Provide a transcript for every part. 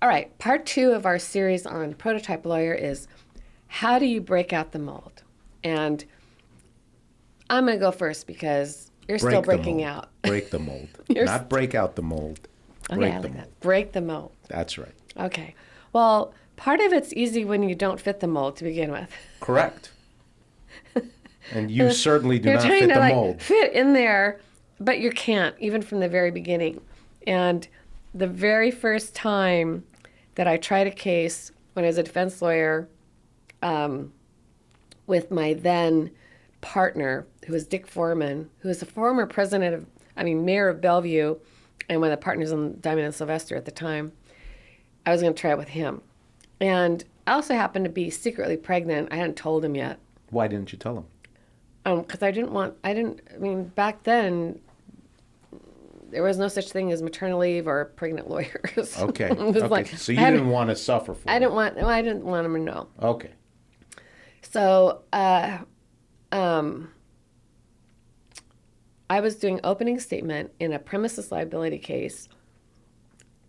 All right, part 2 of our series on prototype lawyer is how do you break out the mold? And I'm going to go first because you're still breaking out. Break the mold. Not break out the mold. Break the mold. That. Break the mold. That's right. Okay. Well, part of it's easy when you don't fit the mold to begin with. Correct. And you certainly do not fit the mold. Fit in there, but you can't, even from the very beginning. And the very first time that I tried a case when I was a defense lawyer with my then partner, who was Dick Foreman, who was the former mayor of Bellevue, and one of the partners on Diamond and Sylvester at the time. I was going to try it with him. And I also happened to be secretly pregnant. I hadn't told him yet. Why didn't you tell him? Because back then, there was no such thing as maternal leave or pregnant lawyers. Okay. So you didn't want to suffer for it. I didn't want him to know. Okay. So I was doing opening statement in a premises liability case,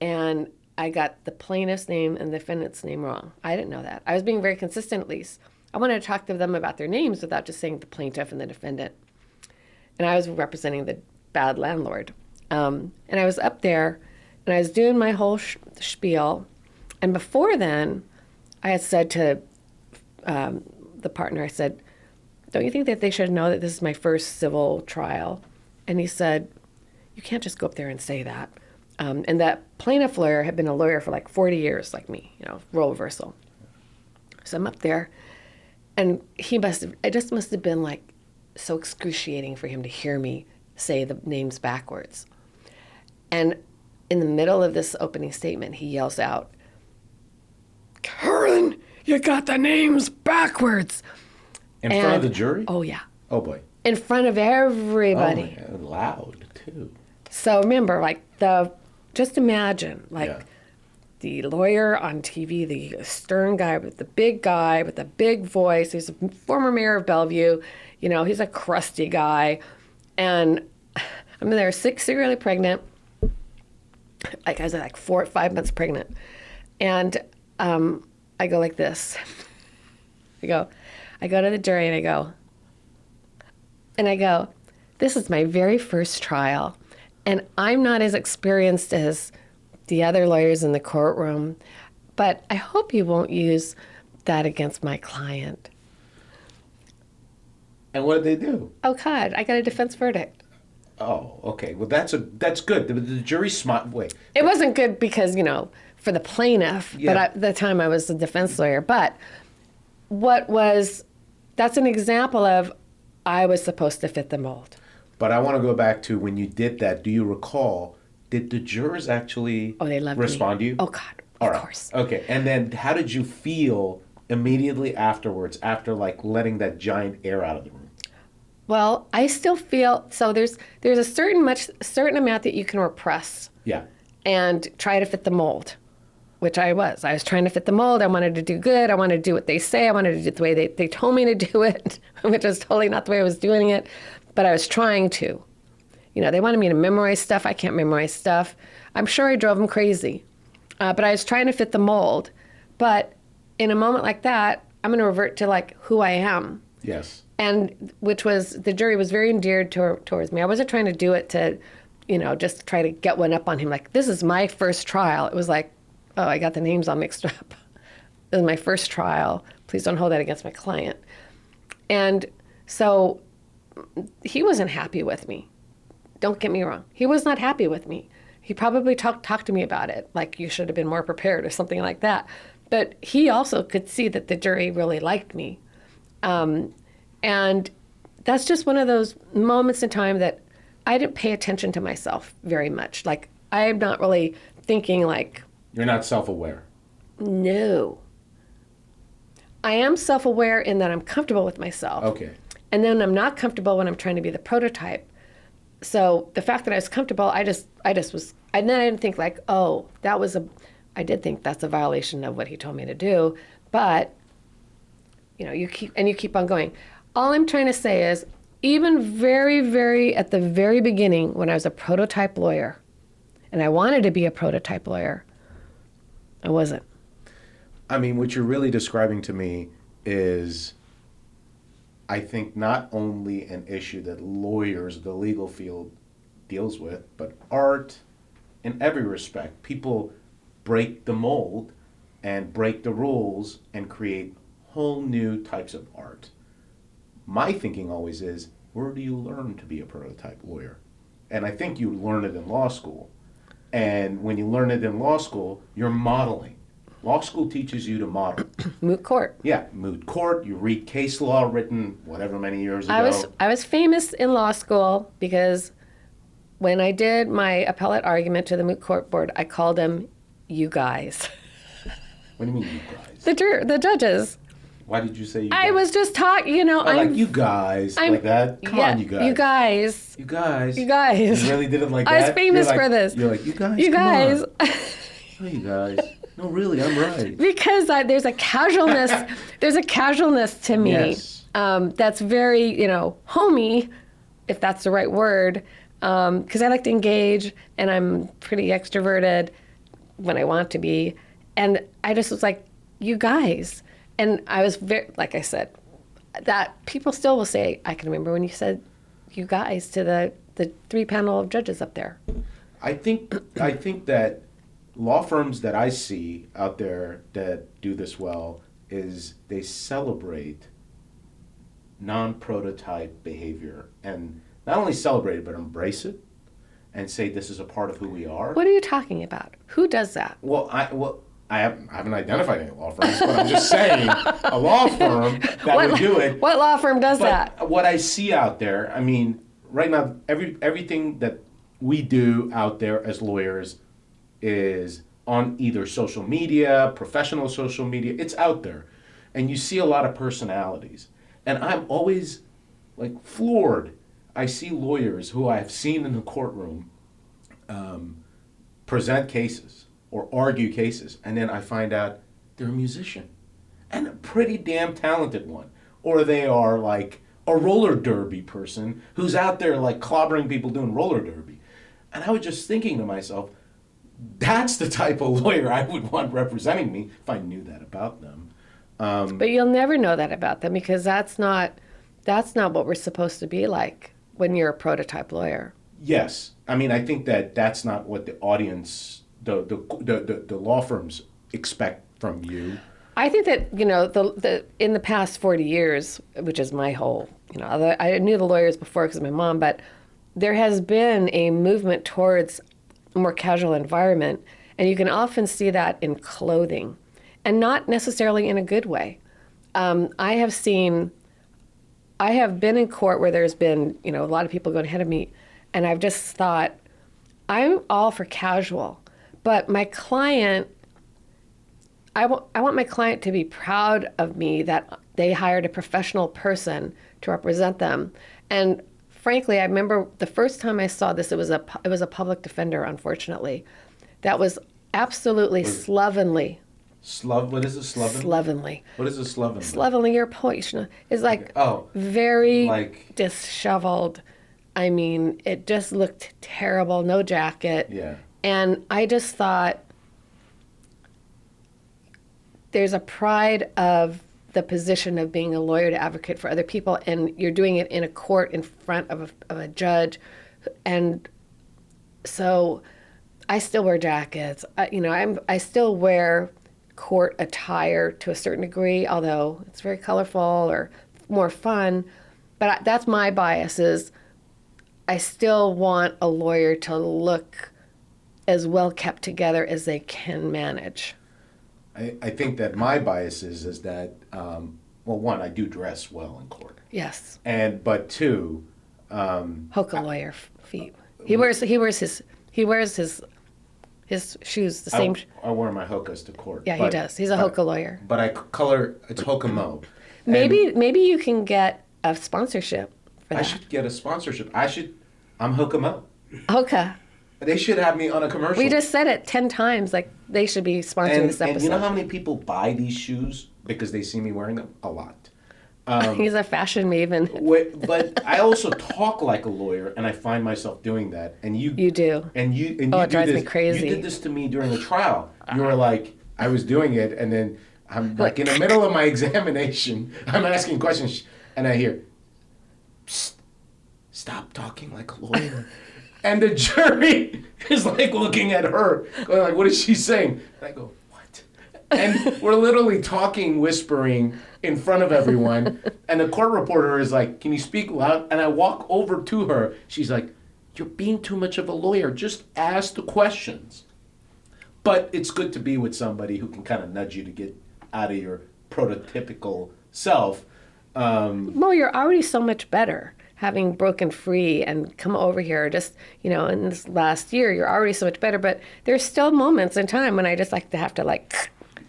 and I got the plaintiff's name and the defendant's name wrong. I didn't know that. I was being very consistent, at least. I wanted to talk to them about their names without just saying the plaintiff and the defendant. And I was representing the bad landlord. And I was up there, and I was doing my whole spiel. And before then, I had said to the partner, I said, don't you think that they should know that this is my first civil trial? And he said, you can't just go up there and say that. And that plaintiff lawyer had been a lawyer for like 40 years, like me, role reversal. So I'm up there, and it just must have been like so excruciating for him to hear me say the names backwards. And in the middle of this opening statement, he yells out, Karen, you got the names backwards. In front of the jury? Oh, yeah. Oh, boy. In front of everybody. Oh, loud, too. So remember, just imagine, the lawyer on TV, the stern guy with the big voice. He's a former mayor of Bellevue. He's a crusty guy. And they were secretly pregnant. I was 4 or 5 months pregnant. And I go like this. I go to the jury and I go, this is my very first trial. And I'm not as experienced as the other lawyers in the courtroom, but I hope you won't use that against my client. And what did they do? Oh, God, I got a defense verdict. Oh, okay. Well, that's good. The jury smart. Wait. It wasn't good because, for the plaintiff, yeah. But at the time I was a defense lawyer. But that's an example of I was supposed to fit the mold. But I want to go back to when you did that. Do you recall, did the jurors actually respond to you? Oh, God, of course. Okay. And then how did you feel immediately afterwards, after letting that giant air out of the room? Well, I still feel, so there's a certain amount that you can repress. Yeah. And try to fit the mold, which I was. I was trying to fit the mold. I wanted to do good. I wanted to do what they say. I wanted to do it the way they told me to do it, which was totally not the way I was doing it. But I was trying to. They wanted me to memorize stuff. I can't memorize stuff. I'm sure I drove them crazy. But I was trying to fit the mold. But in a moment like that, I'm going to revert to who I am. Yes. And the jury was very endeared towards me. I wasn't trying to do it to, just try to get one up on him. This is my first trial. It was oh, I got the names all mixed up. This is my first trial. Please don't hold that against my client. And so he wasn't happy with me. Don't get me wrong. He was not happy with me. He probably talked to me about it, you should have been more prepared or something like that. But he also could see that the jury really liked me. And that's just one of those moments in time that I didn't pay attention to myself very much. I'm not really thinking You're not self-aware. No. I am self-aware in that I'm comfortable with myself. Okay. And then I'm not comfortable when I'm trying to be the prototype. So the fact that I was comfortable, I just was, and then I didn't think I did think that's a violation of what he told me to do, but you keep on going. All I'm trying to say is, even very, very at the very beginning when I was a prototype lawyer, and I wanted to be a prototype lawyer, I wasn't. I mean, what you're really describing to me is, I think, not only an issue that lawyers, the legal field, deals with, but art in every respect. People break the mold and break the rules and create whole new types of art. My thinking always is, where do you learn to be a prototype lawyer? And I think you learn it in law school. And when you learn it in law school, you're modeling. Law school teaches you to model. Moot court. Yeah, moot court. You read case law written whatever many years ago. I was famous in law school because when I did my appellate argument to the moot court board, I called them "you guys." What do you mean, you guys? The judges. Why did you say you guys? I was just talking, Oh, like you guys, like that? Come on, you guys. You guys. You guys. You guys. You really did it like that? I was famous for this. You're like, you guys, You come guys. on. Oh, you guys. No, really, I'm right. Because there's a casualness. There's a casualness to me. Yes. That's very, homey, if that's the right word. Because I like to engage, and I'm pretty extroverted when I want to be. And I just was like, you guys. And I was very, like I said, that people still will say, I can remember when you said you guys to the 3 panel of judges up there. I think that law firms that I see out there that do this well is they celebrate non-prototype behavior, and not only celebrate it, but embrace it and say this is a part of who we are. What are you talking about? Who does that? I haven't identified any law firms, but I'm just saying a law firm that would do it. What law firm does that? What I see out there, I mean, right now, everything that we do out there as lawyers is on either social media, professional social media. It's out there. And you see a lot of personalities. And I'm always like floored. I see lawyers who I've seen in the courtroom present cases or argue cases, and then I find out they're a musician and a pretty damn talented one. Or they are like a roller derby person who's out there like clobbering people doing roller derby. And I was just thinking to myself, that's the type of lawyer I would want representing me if I knew that about them. But you'll never know that about them because that's not what we're supposed to be like when you're a prototype lawyer. Yes. I mean, I think that that's not what the audience, the law firms expect from you. I think that, in the past 40 years, which is my whole, I knew the lawyers before because of my mom, but there has been a movement towards a more casual environment, and you can often see that in clothing, and not necessarily in a good way. I have been in court where there's been, a lot of people going ahead of me, and I've just thought, I'm all for casual, but my client, I want my client to be proud of me that they hired a professional person to represent them. And frankly, I remember the first time I saw this, it was a public defender, unfortunately, that was absolutely slovenly. What is a sloven? Slovenly. What is a sloven? Slovenly, your point is like very disheveled. I mean, it just looked terrible, no jacket. Yeah. And I just thought, there's a pride of the position of being a lawyer to advocate for other people, and you're doing it in a court in front of a judge. And so I still wear jackets. I still wear court attire to a certain degree, although it's very colorful or more fun. But that's my bias, is I still want a lawyer to look as well kept together as they can manage. I think that my bias is that, one, I do dress well in court. Yes. But two, Hoka lawyer feet. He wears his shoes the same. I wear my Hokas to court. Yeah, he does. He's a Hoka lawyer. But it's Hoka Mo. Maybe you can get a sponsorship for that. I should get a sponsorship. I'm Hoka Mo. Hoka. They should have me on a commercial. We just said it 10 times, like they should be sponsoring this episode. And you know how many people buy these shoes because they see me wearing them? A lot. He's a fashion maven. But I also talk like a lawyer, and I find myself doing that. And you do. And you it drives me crazy. You did this to me during the trial. You were like, I was doing it, and then I'm like in the middle of my examination, I'm asking questions, and I hear, "Psst, stop talking like a lawyer." And the jury is like looking at her, going like, "What is she saying?" And I go, "What?" And we're literally talking, whispering in front of everyone. And the court reporter is like, "Can you speak loud?" And I walk over to her. She's like, "You're being too much of a lawyer. Just ask the questions." But it's good to be with somebody who can kind of nudge you to get out of your prototypical self. Well, you're already so much better having broken free and come over here just, in this last year, you're already so much better. But there's still moments in time when I just like to have to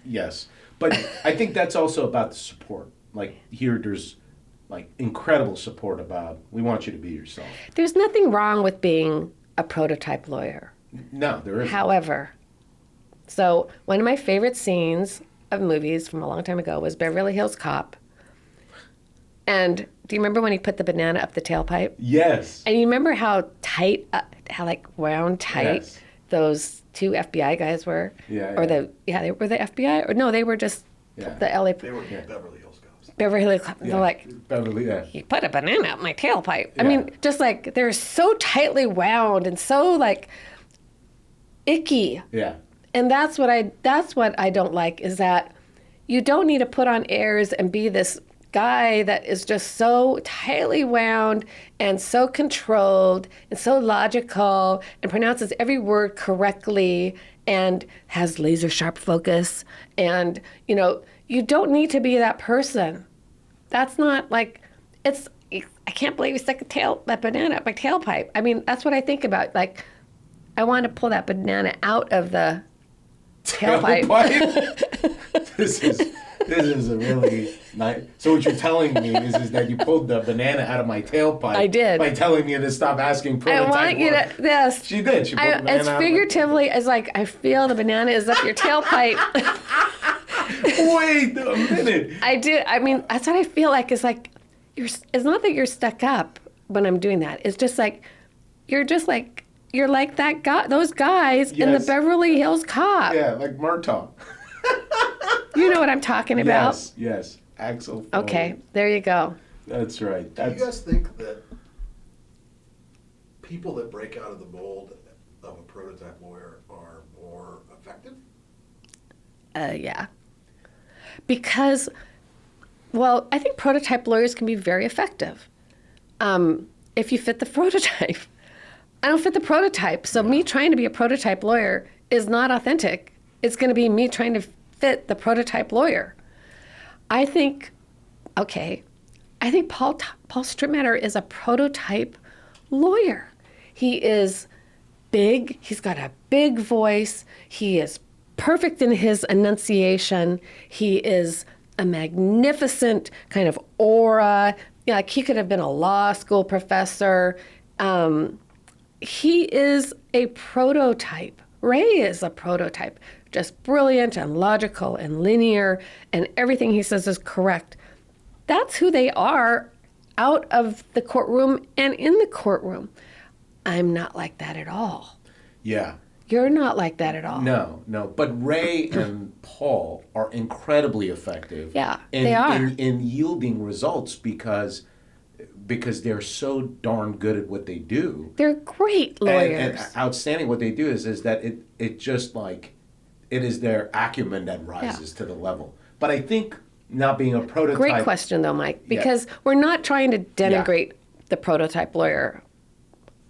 Yes. But I think that's also about the support. Like here, there's like incredible support about, we want you to be yourself. There's nothing wrong with being a prototype lawyer. No, there isn't. However, so one of my favorite scenes of movies from a long time ago was Beverly Hills Cop. And do you remember when he put the banana up the tailpipe? Yes. And you remember how tight, how like wound tight Yes. those two FBI guys were? Yeah, Or yeah. they were the FBI? Or no, they were just the LA. They were Beverly Hills Cops. Beverly Hills Cop. They're like, Beverly, yeah. he put a banana up my tailpipe. I Yeah. mean, just like they're so tightly wound and so like icky. Yeah. And that's what I don't like is that you don't need to put on airs and be this guy that is just so tightly wound and so controlled and so logical and pronounces every word correctly and has laser sharp focus. And, you don't need to be that person. That's not like, I can't believe you stuck that banana up my tailpipe. I mean, that's what I think about. Like, I want to pull that banana out of the tailpipe. This is a really nice. So what you're telling me is that you pulled the banana out of my tailpipe. I did. By telling me to stop asking I prototype want you to, yes. She did. She pulled the banana It's out figuratively, it's like, I feel the banana is up your tailpipe. Wait a minute. I do. I mean, that's what I feel like. It's like, it's not that you're stuck up when I'm doing that. It's just like, you're like that guy, those guys in the Yes. Beverly Hills Cop. Yeah, like Murtaugh. You know what I'm talking about? Yes. Axel Foley. Okay, there you go. That's right. Do you guys think that people that break out of the mold of a prototype lawyer are more effective? Yeah. Because, well, I think prototype lawyers can be very effective if you fit the prototype. I don't fit the prototype, so me trying to be a prototype lawyer is not authentic. It's going to be me trying to fit the prototype lawyer. I think Paul Strittmatter is a prototype lawyer. He is big. He's got a big voice. He is perfect in his enunciation. He is a magnificent kind of aura. Like he could have been a law school professor. He is a prototype. Ray is a prototype, just brilliant and logical and linear, and everything he says is correct. That's who they are out of the courtroom and in the courtroom. I'm not like that at all. Yeah. You're not like that at all. No. But Ray and Paul are incredibly effective. Yeah, in, they are. in yielding results because they're so darn good at what they do. They're great lawyers. And outstanding what they do is that it just like it is their acumen that rises to the level. But I think not being a prototype. Great question though, Mike, because we're not trying to denigrate the prototype lawyer.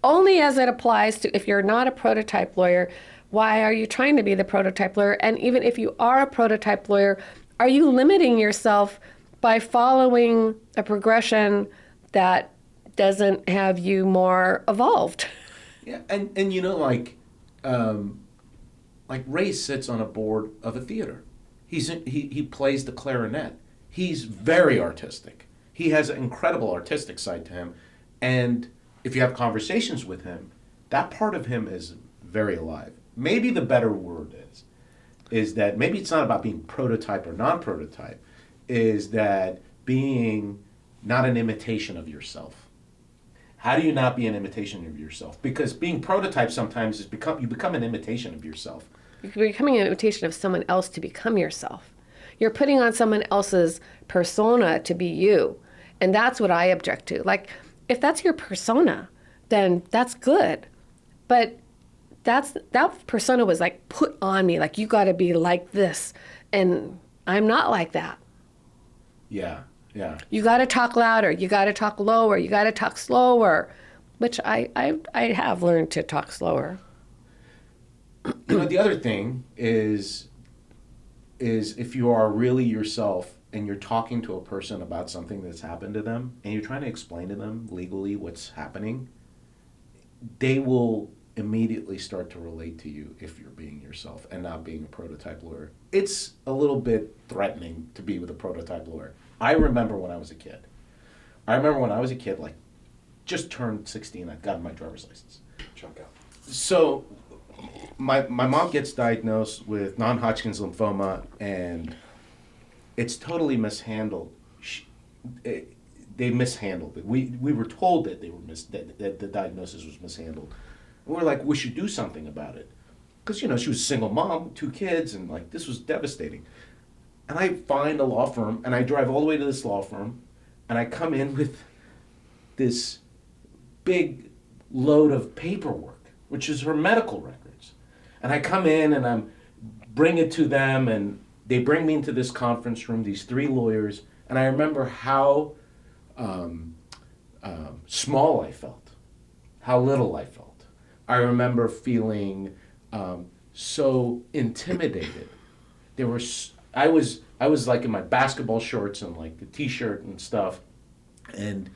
Only as it applies to if you're not a prototype lawyer, why are you trying to be the prototype lawyer? And even if you are a prototype lawyer, are you limiting yourself by following a progression that doesn't have you more evolved? Yeah, and like Ray sits on a board of a theater. He plays the clarinet. He's very artistic. He has an incredible artistic side to him, and if you have conversations with him, that part of him is very alive. Maybe the better word is that maybe it's not about being prototype or non-prototype, is that being not an imitation of yourself. How do you not be an imitation of yourself? Because being prototype sometimes is you become an imitation of yourself. You're becoming an imitation of someone else to become yourself. You're putting on someone else's persona to be you. And that's what I object to. Like, if that's your persona, then that's good. But that persona was like put on me, like you got to be like this, and I'm not like that. Yeah, yeah. You got to talk louder, you got to talk lower, you got to talk slower, which I have learned to talk slower. You know, the other thing is if you are really yourself and you're talking to a person about something that's happened to them and you're trying to explain to them legally what's happening, they will immediately start to relate to you if you're being yourself and not being a prototype lawyer. It's a little bit threatening to be with a prototype lawyer. I remember when I was a kid, like just turned 16, I got my driver's license. Chunk out. So my mom gets diagnosed with non-Hodgkin's lymphoma, and it's totally mishandled. They mishandled it. We were told that that the diagnosis was mishandled. And we're like, we should do something about it. Because, you know, she was a single mom, 2 kids, and like this was devastating. And I find a law firm, and I drive all the way to this law firm, and I come in with this big load of paperwork, which is her medical records. And I come in and I'm bring it to them, and they bring me into this conference room, these 3 lawyers, and I remember how small I felt, how little I felt. I remember feeling so intimidated. I was like in my basketball shorts and like the t-shirt and stuff, and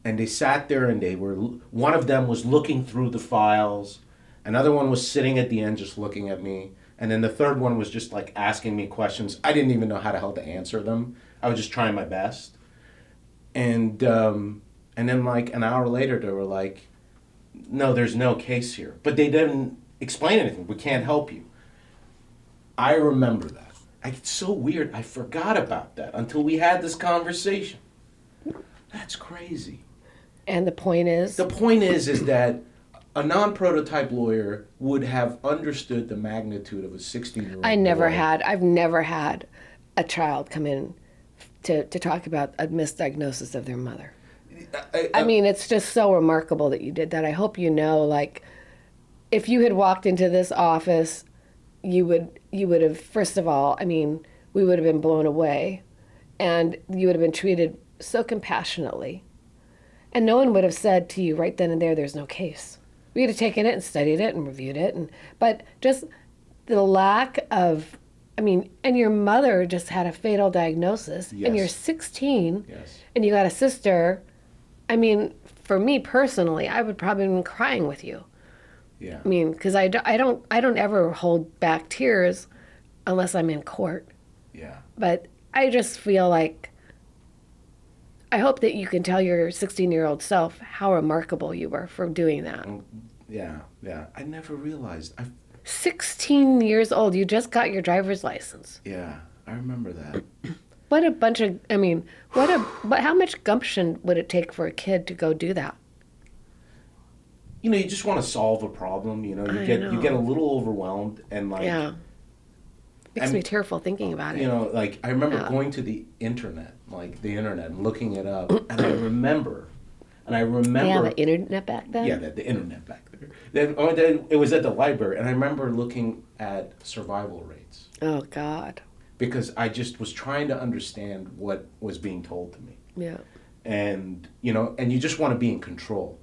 they sat there, and one of them was looking through the files, another one was sitting at the end just looking at me, and then the third one was just like asking me questions. I didn't even know how the hell to answer them. I was just trying my best. And then like an hour later they were like, no, there's no case here. But they didn't explain anything. We can't help you. I remember that. It's so weird. I forgot about that until we had this conversation. That's crazy. And the point is? The point is that a non-prototype lawyer would have understood the magnitude of a 16-year-old I've never had a child come in to talk about a misdiagnosis of their mother. I mean, it's just so remarkable that you did that. I hope you know, like, if you had walked into this office, you would have, first of all, I mean, we would have been blown away, and you would have been treated so compassionately. And no one would have said to you right then and there's no case. We would have taken it and studied it and reviewed it. But just the lack of, I mean, and your mother just had a fatal diagnosis, Yes. and you're 16, Yes. and you got a sister. I mean, for me personally, I would probably have been crying with you. Yeah. I mean, because I don't ever hold back tears unless I'm in court. Yeah. But I just feel like, I hope that you can tell your 16-year-old self how remarkable you were for doing that. Yeah. Yeah. I never realized. 16 years old, you just got your driver's license. Yeah. I remember that. What a bunch of, I mean, but how much gumption would it take for a kid to go do that? You know, you just want to solve a problem. You know, you get a little overwhelmed, and like, Yeah. Makes me tearful thinking about it. You know, like I remember going to the internet, and looking it up, and I remember. They have an internet back then? Yeah, the internet back there. Then it was at the library, and I remember looking at survival rates. Oh, God. Because I just was trying to understand what was being told to me. Yeah. And, you know, and you just want to be in control.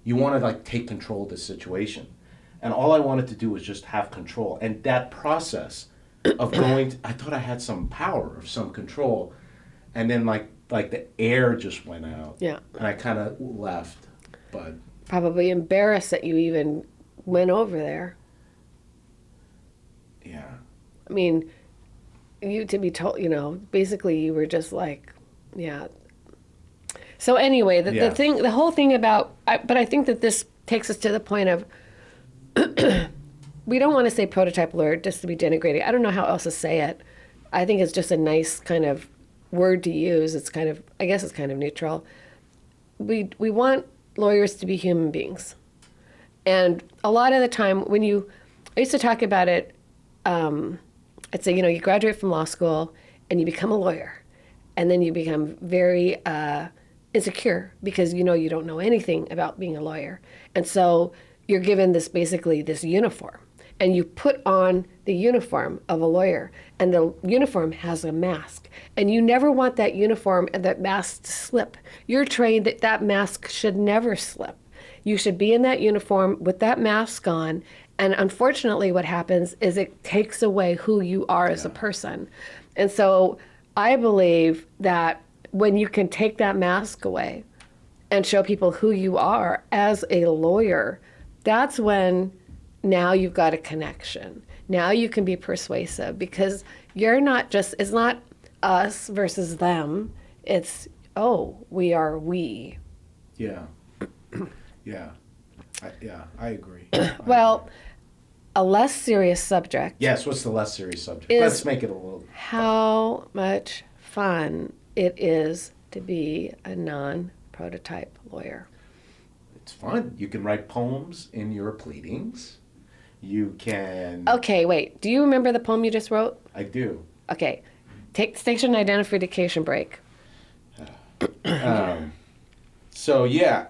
You want to, like, take control of the situation. And all I wanted to do was just have control. And that process of I thought I had some power or some control. And then, like the air just went out. Yeah. And I kind of left. But Probably embarrassed that you even went over there. yeah. I mean, you to be told, you know, basically you were just like, yeah. So anyway, the whole thing about, but I think that this takes us to the point of, we don't want to say prototype lawyer just to be denigrating. I don't know how else to say it. I think it's just a nice kind of word to use. It's kind of, I guess it's kind of neutral. We want lawyers to be human beings. And a lot of the time I used to talk about it I'd say, you graduate from law school and you become a lawyer, and then you become very insecure because you don't know anything about being a lawyer. And so you're given basically this uniform, and you put on the uniform of a lawyer, and the uniform has a mask, and you never want that uniform and that mask to slip. You're trained that mask should never slip. You should be in that uniform with that mask on, and unfortunately what happens is it takes away who you are as a person. And so I believe that when you can take that mask away and show people who you are as a lawyer, that's when now you've got a connection. Now you can be persuasive, because you're not just, it's not us versus them. It's, we are we. Yeah. Yeah. I agree. Well, a less serious subject. Yes, what's the less serious subject? Is Let's make it a little. how much fun it is to be a non-prototype lawyer. It's fun. You can write poems in your pleadings. You can. Okay, wait. Do you remember the poem you just wrote? I do. Okay. Take the station identification break. So yeah,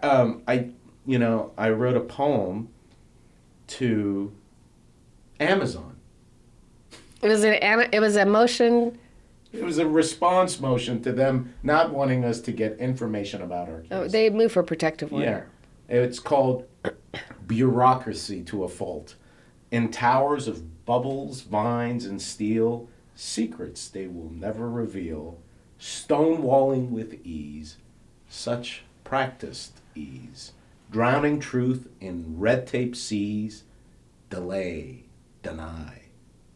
I wrote a poem to Amazon. It was a motion. It was a response motion to them not wanting us to get information about our case. Oh, they moved for protective Yeah. order. It's called Bureaucracy to a Fault. In towers of bubbles, vines, and steel, secrets they will never reveal, stonewalling with ease, such practiced ease, drowning truth in red tape seas, delay, deny,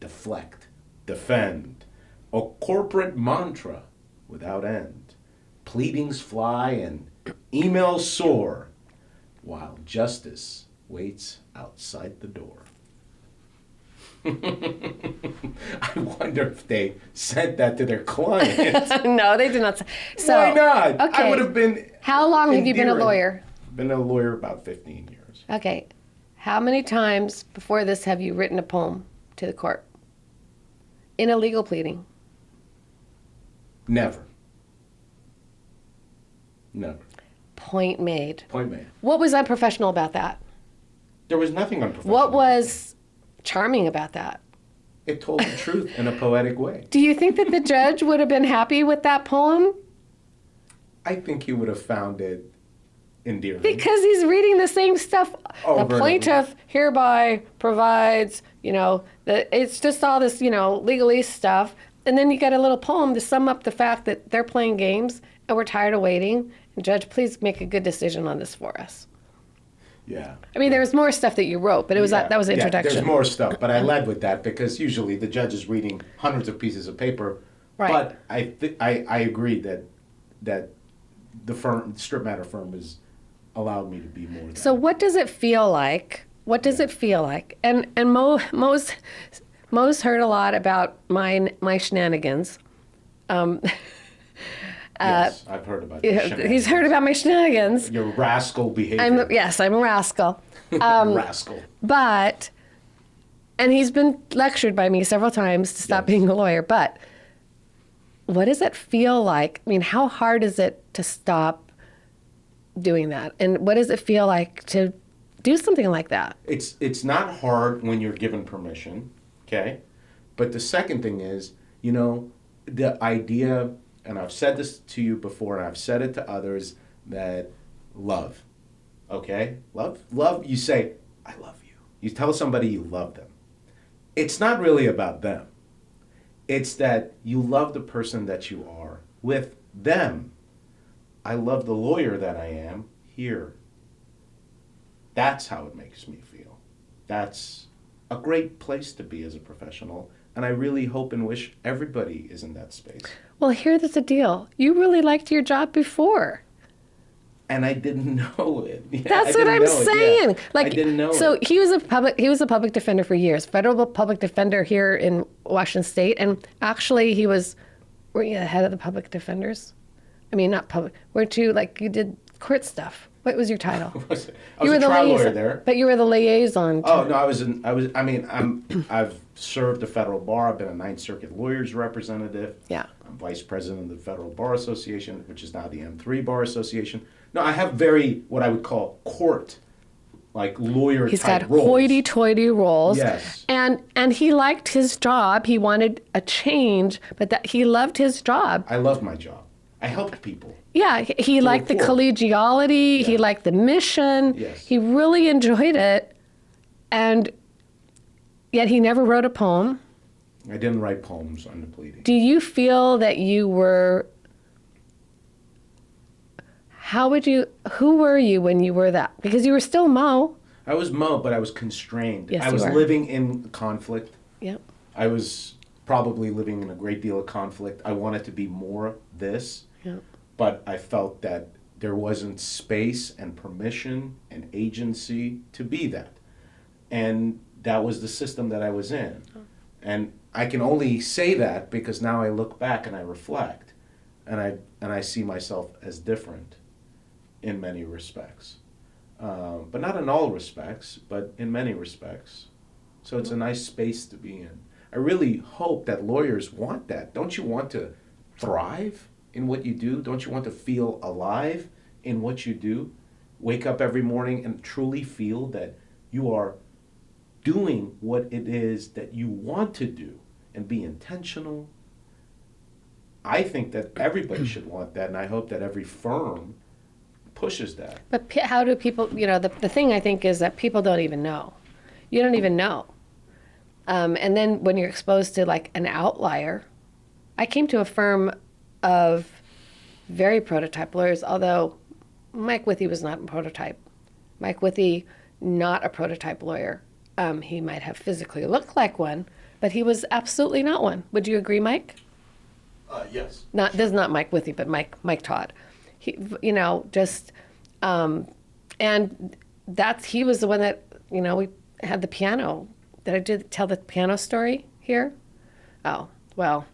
deflect, defend, a corporate mantra without end. Pleadings fly and emails soar, while justice waits outside the door. I wonder if they sent that to their client. No, they did not. So, Why not? Okay. I would have been. How long have you been a endearing. lawyer? Been a lawyer about 15 years. Okay. How many times before this have you written a poem to the court? In a legal pleading? Never. Never. Point made. Point made. What was unprofessional about that? There was nothing unprofessional. What was charming about that? It told the truth in a poetic way. Do you think that the judge would have been happy with that poem? I think he would have found it endearing. Because he's reading the same stuff. Over and The over. plaintiff hereby provides, it's just all this, legalese stuff. And then you get a little poem to sum up the fact that they're playing games and we're tired of waiting. And Judge, please make a good decision on this for us. Yeah. I mean, there was more stuff that you wrote, but it was that was the introduction. Yeah, there's more stuff, but I led with that because usually the judge is reading hundreds of pieces of paper. Right. But I agree that the firm, strip matter firm, has allowed me to be more than So what does it feel like? What does it feel like? And Mo's heard a lot about my shenanigans. Yes, I've heard about your He's heard about my shenanigans. your rascal behavior. I'm a rascal. Rascal. And he's been lectured by me several times to stop Yes. being a lawyer. But what does it feel like? I mean, how hard is it to stop doing that? And what does it feel like to do something like that? It's not hard when you're given permission, okay? But the second thing is, the idea, and I've said this to you before, and I've said it to others, that love, okay? Love, you say, I love you. You tell somebody you love them. It's not really about them. It's that you love the person that you are with them. I love the lawyer that I am here. That's how it makes me feel. That's a great place to be as a professional, and I really hope and wish everybody is in that space. Well, here's the deal. You really liked your job before. And I didn't know it. Yeah, That's I what didn't I'm know it, saying. yeah. Like, I didn't know so it. he was a public defender for years, federal public defender here in Washington State, and actually were you the head of the public defenders? I mean, not public. Weren't you you did court stuff? What was your title? I was a trial lawyer there. But you were the liaison. Oh no, I've served the federal bar. I've been a Ninth Circuit lawyers representative. Yeah. I'm vice president of the Federal Bar Association, which is now the M3 Bar Association. No, I have what I would call court, like lawyer He's type got roles. hoity-toity roles. Yes. And he liked his job. He wanted a change, but that he loved his job. I loved my job. I helped people. Yeah, he liked the collegiality. Yeah. He liked the mission. Yes. He really enjoyed it, and yet he never wrote a poem. I didn't write poems on the pleading. Do you feel that you were? Who were you when you were that? Because you were still Mo. I was Mo, but I was constrained. Yes, I was you were. living in conflict. Yep. I was probably living in a great deal of conflict. I wanted to be more this, Yep. but I felt that there wasn't space and permission and agency to be that. And that was the system that I was in. And I can only say that because now I look back and I reflect, and I see myself as different in many respects. But not in all respects, but in many respects. So it's a nice space to be in. I really hope that lawyers want that. Don't you want to thrive in what you do? Don't you want to feel alive in what you do? Wake up every morning and truly feel that you are doing what it is that you want to do and be intentional. I think that everybody should want that, and I hope that every firm pushes that. But how do people? The thing I think is that people don't even know. You don't even know. And then when you're exposed to like an outlier, I came to a firm of very prototype lawyers, although Mike Withey was not a prototype. Mike Withey, not a prototype lawyer. He might have physically looked like one, but he was absolutely not one. Would you agree, Mike? Yes. This is not Mike Withey, but Mike Todd. He, and he was the one that, we had the piano. Did I tell the piano story here? Oh, well,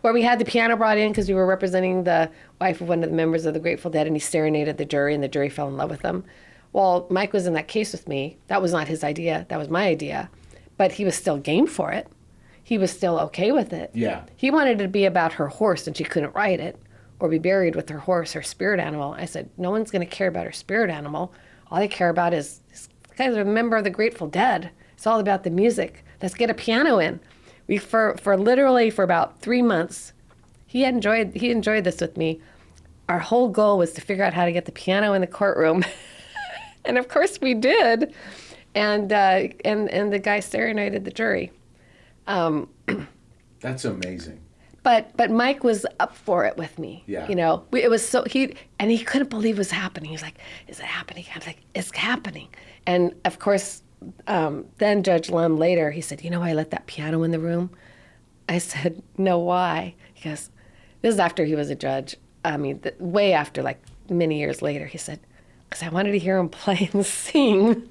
where we had the piano brought in because we were representing the wife of one of the members of the Grateful Dead, and he serenaded the jury, and the jury fell in love with him. Well, Mike was in that case with me. That was not his idea. That was my idea. But he was still game for it. He was still okay with it. Yeah. He wanted it to be about her horse, and she couldn't ride it or be buried with her horse, her spirit animal. I said, no one's going to care about her spirit animal. All they care about is this guy's a member of the Grateful Dead. It's all about the music. Let's get a piano in. For about 3 months, he enjoyed this with me. Our whole goal was to figure out how to get the piano in the courtroom. And of course we did. And the guy serenaded the jury. That's amazing. But Mike was up for it with me. Yeah. It was so he couldn't believe it was happening. He was like, "Is it happening?" I was like, "It's happening." And of course, then Judge Lum later, he said, "I let that piano in the room." I said, "No, why?" He goes, "This is after he was a judge. I mean, way after, like many years later." He said, "Because I wanted to hear him play and sing."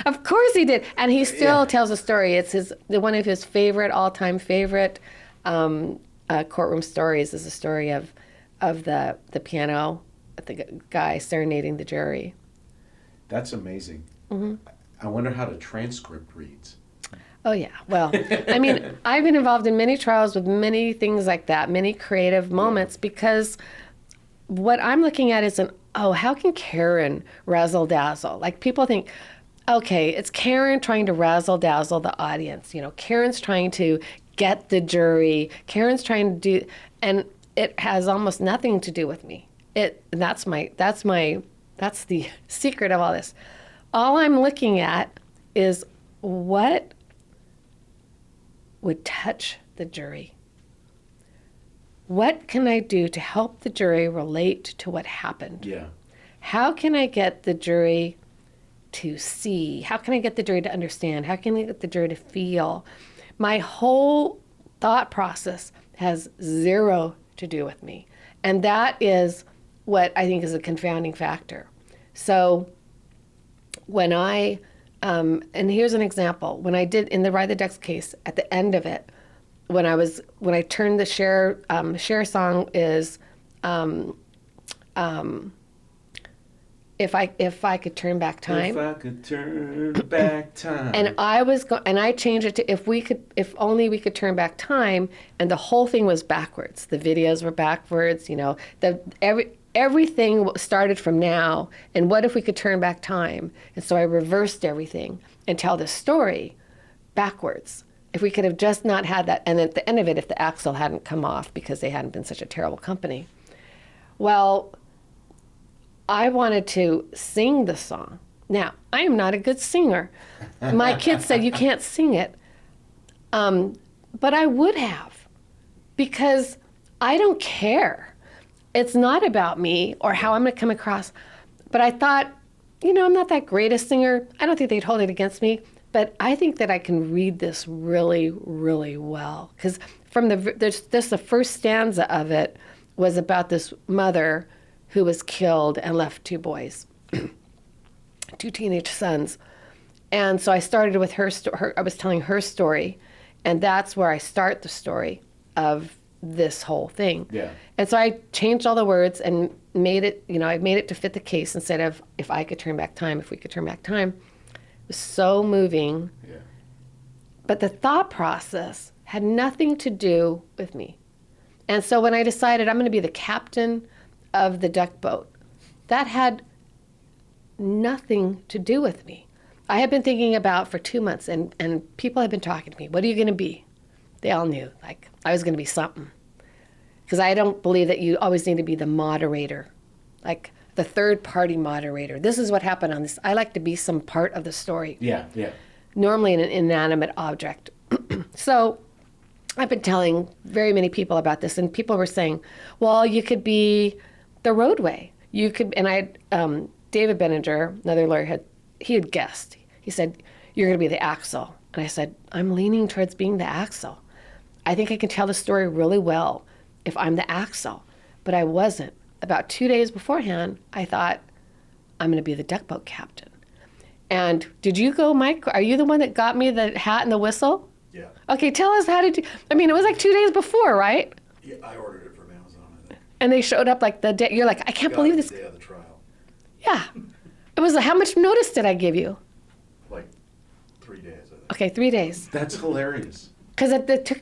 Of course he did, and he still tells a story. It's one of his all-time favorite courtroom stories is the story of the piano, the guy serenading the jury. That's amazing. Mm-hmm. I wonder how the transcript reads. Oh yeah, well, I mean, I've been involved in many trials with many things like that, many creative moments, because what I'm looking at is how can Karen razzle dazzle? Like people think, okay, it's Karen trying to razzle dazzle the audience. Karen's trying to get the jury. Karen's trying to do, and it has almost nothing to do with me. That's the secret of all this. All I'm looking at is what would touch the jury. What can I do to help the jury relate to what happened? Yeah. How can I get the jury to see? How can I get the jury to understand? How can I get the jury to feel? My whole thought process has zero to do with me. And that is what I think is a confounding factor. So when and here's an example, when I did in the Ride the Ducks case, at the end of it, when I turned the Cher song is if I could turn back time. If I could turn back time. And I changed it to if only we could turn back time, and the whole thing was backwards. The videos were backwards, everything started from now, and what if we could turn back time? And so I reversed everything and tell the story backwards. If we could have just not had that, and at the end of it, if the axle hadn't come off because they hadn't been such a terrible company. Well, I wanted to sing the song. Now, I am not a good singer. My kids said, you can't sing it. But I would have, because I don't care. It's not about me or how I'm going to come across. But I thought, I'm not that great a singer. I don't think they'd hold it against me. But I think that I can read this really, really well. Because the first stanza of it was about this mother who was killed and left 2 boys, 2 teenage sons. And so I started with I was telling her story, and that's where I start the story of this whole thing. Yeah. And so I changed all the words and made it, I made it to fit the case instead of if I could turn back time, if we could turn back time. It was so moving. Yeah. But the thought process had nothing to do with me. And so when I decided I'm going to be the captain of the duck boat, that had nothing to do with me. I had been thinking about for 2 months, and people had been talking to me, what are you going to be? They all knew, I was going to be something. Because I don't believe that you always need to be the moderator, like the third-party moderator. This is what happened on this. I like to be some part of the story. Yeah. Normally an inanimate object. So I've been telling very many people about this, and people were saying, well, you could be the roadway. You could, and David Benninger, another lawyer, he had guessed. He said, you're going to be the axle. And I said, I'm leaning towards being the axle. I think I can tell the story really well if I'm the axle. But I wasn't. About 2 days beforehand, I thought, I'm going to be the duck boat captain. And did you go, Mike? Are you the one that got me the hat and the whistle? Yeah. Okay, tell us how did you, it was like 2 days before, right? Yeah, I ordered it from Amazon, I think. And they showed up like the day, you're like, I can't believe this. The day of the trial. Yeah. It was, how much notice did I give you? Like 3 days, I think. Okay, 3 days. That's hilarious. Because it took,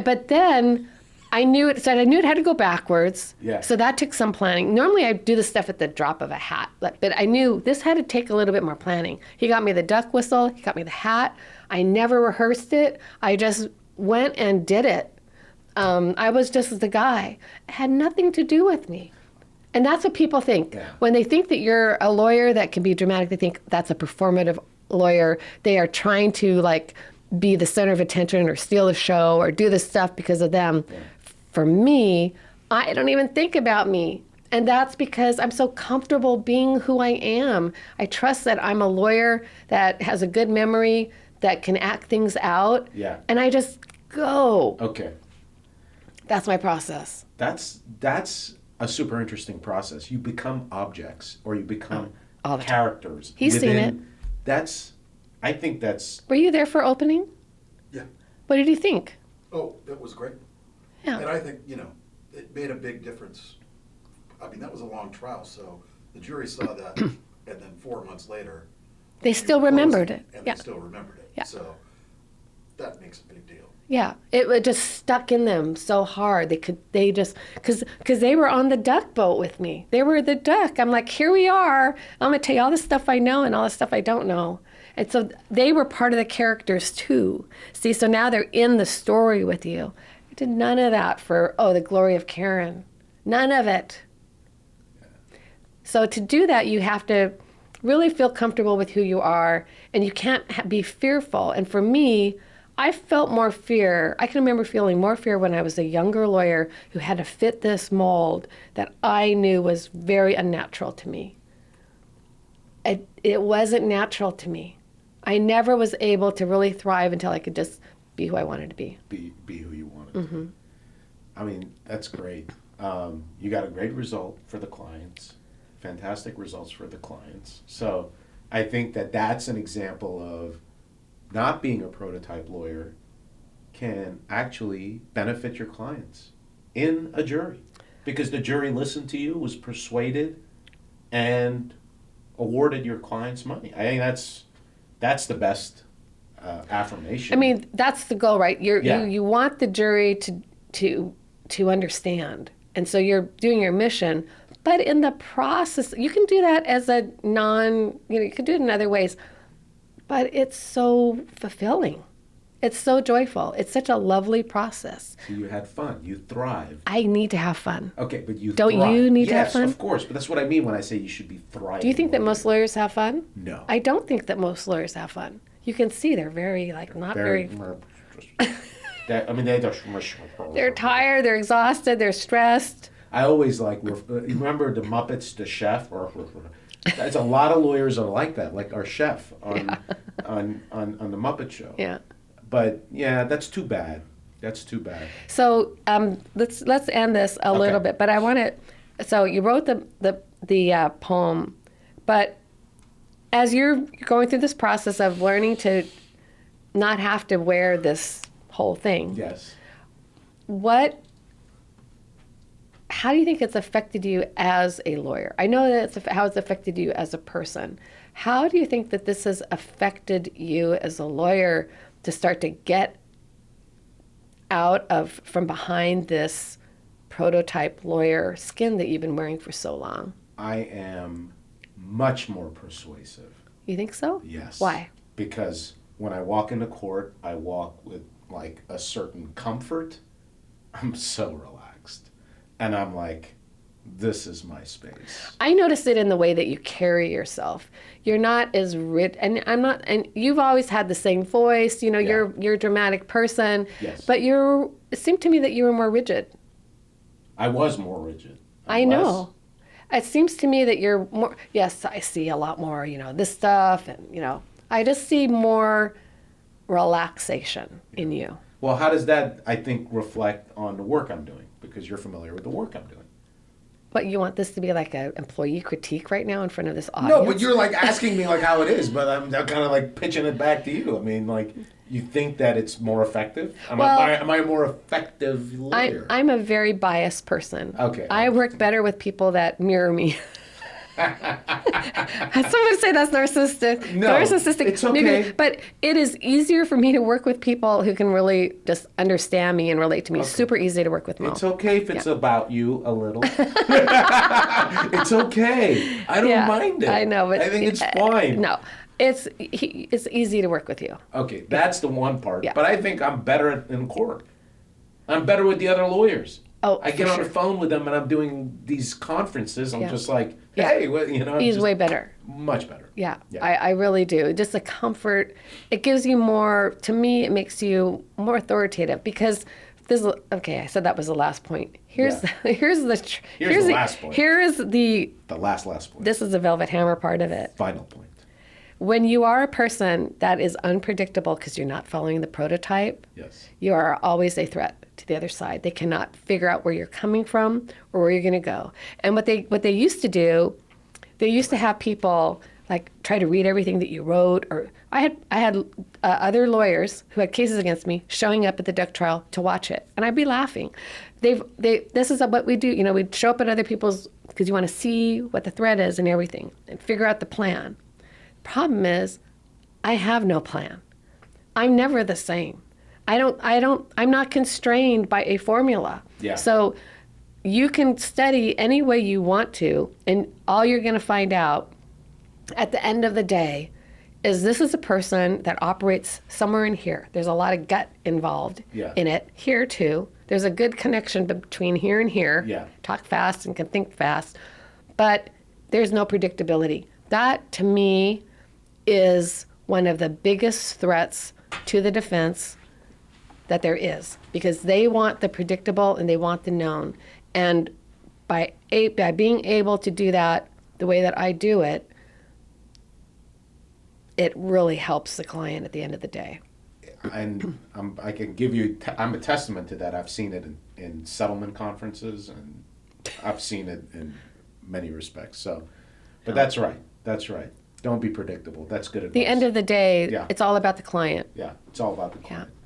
but then I knew it had to go backwards. Yeah. So that took some planning. Normally I do this stuff at the drop of a hat, but I knew this had to take a little bit more planning. He got me the duck whistle, he got me the hat. I never rehearsed it. I just went and did it. I was just the guy. It had nothing to do with me. And that's what people think. Yeah. When they think that you're a lawyer that can be dramatic, they think that's a performative lawyer. They are trying to be the center of attention or steal the show or do this stuff because of them. Yeah. For me, I don't even think about me. And that's because I'm so comfortable being who I am. I trust that I'm a lawyer that has a good memory, that can act things out. Yeah. And I just go. Okay. That's my process. That's a super interesting process. You become objects, or you become all the characters. Time. He's seen it. I think that's... Were you there for opening? Yeah. What did you think? Oh, it was great. Yeah. And I think, it made a big difference. I mean, that was a long trial, so the jury saw that, and then 4 months later... They still remembered it. And yeah. they still remembered it. Yeah. So that makes a big deal. Yeah, it just stuck in them so hard. Because they were on the duck boat with me. They were the duck. I'm like, here we are. I'm going to tell you all the stuff I know and all the stuff I don't know. And so they were part of the characters too. See, so now they're in the story with you. I did none of that for, the glory of Karen. None of it. So to do that, you have to really feel comfortable with who you are, and you can't be fearful. And for me, I felt more fear. I can remember feeling more fear when I was a younger lawyer who had to fit this mold that I knew was very unnatural to me. It wasn't natural to me. I never was able to really thrive until I could just be who I wanted to be. Be who you wanted to be. I mean, that's great. You got a great result for the clients. Fantastic results for the clients. So I think that's an example of not being a prototype lawyer can actually benefit your clients in a jury, because the jury listened to you, was persuaded, and awarded your clients money. I think that's the best affirmation. I mean, that's the goal, right? Yeah. You want the jury to understand, and so you're doing your mission. But in the process, you can do that as a you can do it in other ways. But it's so fulfilling. It's so joyful. It's such a lovely process. So you had fun. You thrived. I need to have fun. Okay, but you Don't thrive. you need to have Yes, fun? of course. But that's what I mean when I say you should be thriving. Do you think that most lawyers have fun? No. I don't think that most lawyers have fun. You can see they're very, not very. They just. They're tired, they're exhausted, they're stressed. I always remember the Muppets, the chef, there's a lot of lawyers are like that, like our chef on the Muppet Show. Yeah. But yeah, that's too bad. That's too bad. So let's end this a little bit. But I want to. So you wrote the poem, but as you're going through this process of learning to not have to wear this whole thing. Yes. How do you think it's affected you as a lawyer? I know that how it's affected you as a person. How do you think that this has affected you as a lawyer to start to get from behind this prototype lawyer skin that you've been wearing for so long? I am much more persuasive. You think so? Yes. Why? Because when I walk into court, I walk with like a certain comfort. I'm so relaxed. And I'm like, this is my space. I notice it in the way that you carry yourself. You're not as rich, and and you've always had the same voice. You know, Yeah. you're a dramatic person. Yes. But it seemed to me that you were more rigid. I was more rigid. I know. It seems to me that you're more. Yes, I see a lot more. This stuff, and I just see more relaxation in you. Well, how does that, I think, reflect on the work I'm doing? Because you're familiar with the work I'm doing. But you want this to be like an employee critique right now in front of this audience? No, but you're like asking me like how it is, but I'm kind of like pitching it back to you. I mean, like, you think that it's more effective? Am I a more effective lawyer? I'm a very biased person. Okay. I work better with people that mirror me. Some would say that's narcissistic. No, narcissistic. it's okay. But it is easier for me to work with people who can really just understand me and relate to me. Okay. Super easy to work with Mo. It's okay if it's about you a little. It's okay. I don't mind it. I know, but I think it's fine. No, it's easy to work with you. Okay, that's the one part. Yeah. But I think I'm better in court. I'm better with the other lawyers. Oh, I get for on sure. the phone with them and I'm doing these conferences. I'm Yeah. just like, Yeah. hey, He's just way better. much better. Yeah, Yeah. I really do. Just the comfort. It gives you more, to me, it makes you more authoritative because okay, I said that was the last point. Here's Yeah. here's the last point. Here is the, The last point. this is the velvet hammer part of it. Final point. When you are a person that is unpredictable because you're not following the prototype, Yes. you are always a threat to the other side. They cannot figure out where you're coming from or where you're going to go. And what they used to do, they used to have people like try to read everything that you wrote. Or I had other lawyers who had cases against me showing up at the duck trial to watch it, and I'd be laughing. This is what we do. We'd show up at other people's because you want to see what the threat is and everything, and figure out the plan. Problem is, I have no plan. I'm never the same. I'm not constrained by a formula. Yeah. So you can study any way you want to, and all you're going to find out at the end of the day is this is a person that operates somewhere in here. There's a lot of gut involved in it. Here too. There's a good connection between here and here. Yeah. Talk fast and can think fast. But there's no predictability. That to me is one of the biggest threats to the defense that there is, because they want the predictable and they want the known. And by being able to do that the way that I do it, it really helps the client at the end of the day. And I can give you, I'm a testament to that. I've seen it in settlement conferences, and I've seen it in many respects. So, but that's right. That's right. Don't be predictable. That's good advice. At the end of the day, Yeah. it's all about the client. Yeah, it's all about the client. Yeah.